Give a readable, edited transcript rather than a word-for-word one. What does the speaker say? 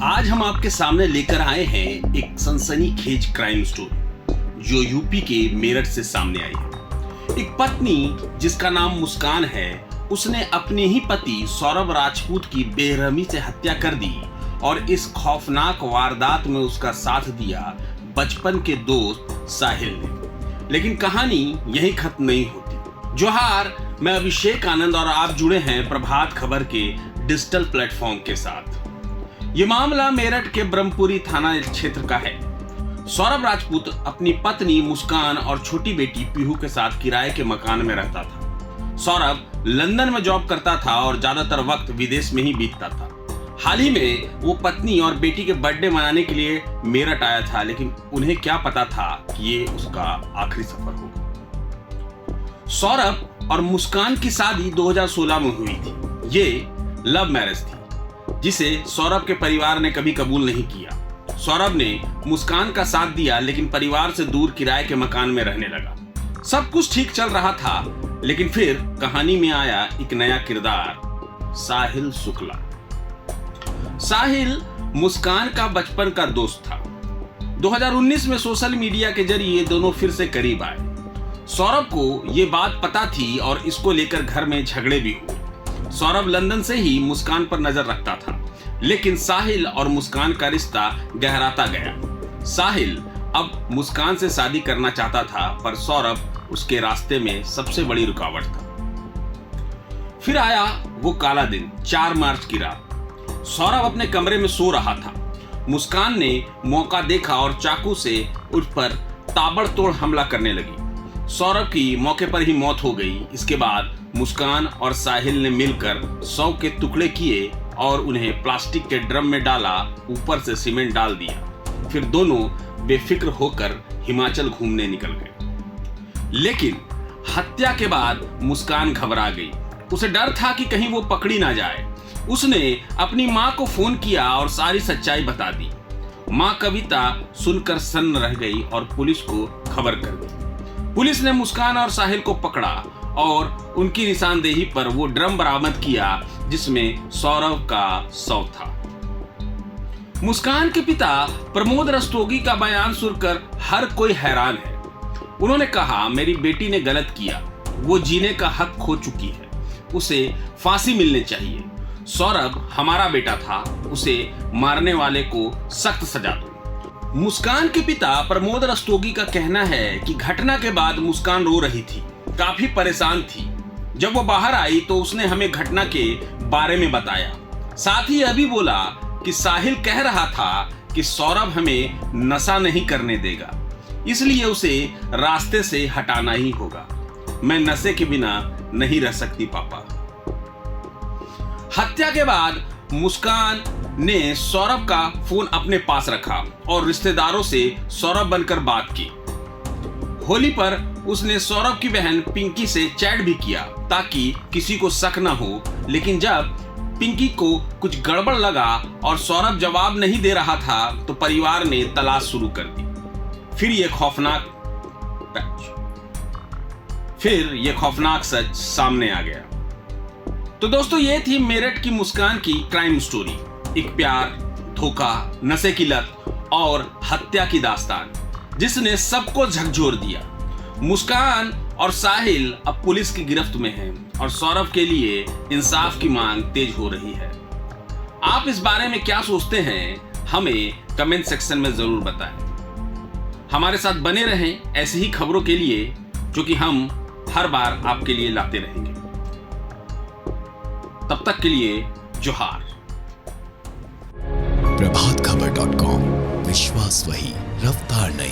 आज हम आपके सामने लेकर आए हैं एक सनसनीखेज क्राइम स्टोरी जो यूपी के मेरठ से सामने आई है। एक पत्नी जिसका नाम मुस्कान है, उसने अपने ही पति सौरभ राजपूत की बेरहमी से हत्या कर दी और इस खौफनाक वारदात में उसका साथ दिया बचपन के दोस्त साहिल ने। लेकिन कहानी यहीं खत्म नहीं होती। जोहार, मैं अभिषेक आनंद और आप जुड़े हैं प्रभात खबर के डिजिटल प्लेटफॉर्म के साथ। ये मामला मेरठ के ब्रह्मपुरी थाना क्षेत्र का है। सौरभ राजपूत अपनी पत्नी मुस्कान और छोटी बेटी पीहू के साथ किराए के मकान में रहता था। सौरभ लंदन में जॉब करता था और ज्यादातर वक्त विदेश में ही बीतता था। हाल ही में वो पत्नी और बेटी के बर्थडे मनाने के लिए मेरठ आया था, लेकिन उन्हें क्या पता था कि ये उसका आखिरी सफर होगा। सौरभ और मुस्कान की शादी 2016 में हुई थी। ये लव मैरिज थी जिसे सौरभ के परिवार ने कभी कबूल नहीं किया। सौरभ ने मुस्कान का साथ दिया, लेकिन परिवार से दूर किराए के मकान में रहने लगा। सब कुछ ठीक चल रहा था, लेकिन फिर कहानी में आया एक नया किरदार, साहिल शुक्ला। साहिल मुस्कान का बचपन का दोस्त था। 2019 में सोशल मीडिया के जरिए दोनों फिर से करीब आए। सौरभ को ये बात पता थी और इसको लेकर घर में झगड़े भी हुए। सौरभ लंदन से ही मुस्कान पर नजर रखता था, लेकिन साहिल और मुस्कान का रिश्ता गहराता गया। साहिल अब मुस्कान से शादी करना चाहता था, पर सौरभ उसके रास्ते में सबसे बड़ी रुकावट था। फिर आया वो काला दिन, 4 मार्च की रात। सौरभ अपने कमरे में सो रहा था। मुस्कान ने मौका देखा और चाकू से उस पर ताबड़तोड़ हमला करने लगी। सौरभ की मौके पर ही मौत हो गई। इसके बाद मुस्कान और साहिल ने मिलकर 100 के टुकड़े किए और उन्हें प्लास्टिक के ड्रम में डाला, ऊपर से सीमेंट डाल दिया। फिर दोनों बेफिक्र होकर हिमाचल घूमने निकल गए। लेकिन हत्या के बाद मुस्कान घबरा गई। उसे डर था कि कहीं वो पकड़ी ना जाए। उसने अपनी माँ को फोन किया और सारी सच्चाई बता दी। माँ कविता सुनकर सन्न रह गई और पुलिस को खबर कर दी। पुलिस ने मुस्कान और साहिल को पकड़ा और उनकी निशानदेही पर वो ड्रम बरामद किया जिसमें सौरभ का शव था। मुस्कान के पिता प्रमोद रस्तोगी का बयान सुनकर हर कोई हैरान है। उन्होंने कहा, मेरी बेटी ने गलत किया, वो जीने का हक खो चुकी है, उसे फांसी मिलनी चाहिए। सौरभ हमारा बेटा था, उसे मारने वाले को सख्त सजा दो। मुस्कान के पिता प्रमोद रस्तोगी का कहना है कि घटना के बाद मुस्कान रो रही थी, काफी परेशान थी। जब वो बाहर आई तो उसने हमें घटना के बारे में बताया। साथ ही यह भी बोला कि साहिल कह रहा था कि सौरभ हमें नशा नहीं करने देगा, इसलिए उसे रास्ते से हटाना ही होगा। मैं नशे के बिना नहीं रह सकती पापा। हत्या के बाद मुस्कान ने सौरभ का फोन अपने पास रखा और रिश्तेदारों से सौरभ बनकर बात की। होली पर उसने सौरभ की बहन पिंकी से चैट भी किया ताकि किसी को शक न हो। लेकिन जब पिंकी को कुछ गड़बड़ लगा और सौरभ जवाब नहीं दे रहा था तो परिवार ने तलाश शुरू कर दी। फिर यह खौफनाक सच सामने आ गया। तो दोस्तों, ये थी मेरठ की मुस्कान की क्राइम स्टोरी। एक प्यार, धोखा, नशे की लत और हत्या की दास्तान जिसने सबको झकझोर दिया। मुस्कान और साहिल अब पुलिस की गिरफ्त में हैं और सौरभ के लिए इंसाफ की मांग तेज हो रही है। आप इस बारे में क्या सोचते हैं, हमें कमेंट सेक्शन में जरूर बताएं। हमारे साथ बने रहें ऐसी ही खबरों के लिए, जो कि हम हर बार आपके लिए लाते रहेंगे। तब तक के लिए जोहार। प्रभातखबर.com, विश्वास वही, रफ्तार नहीं।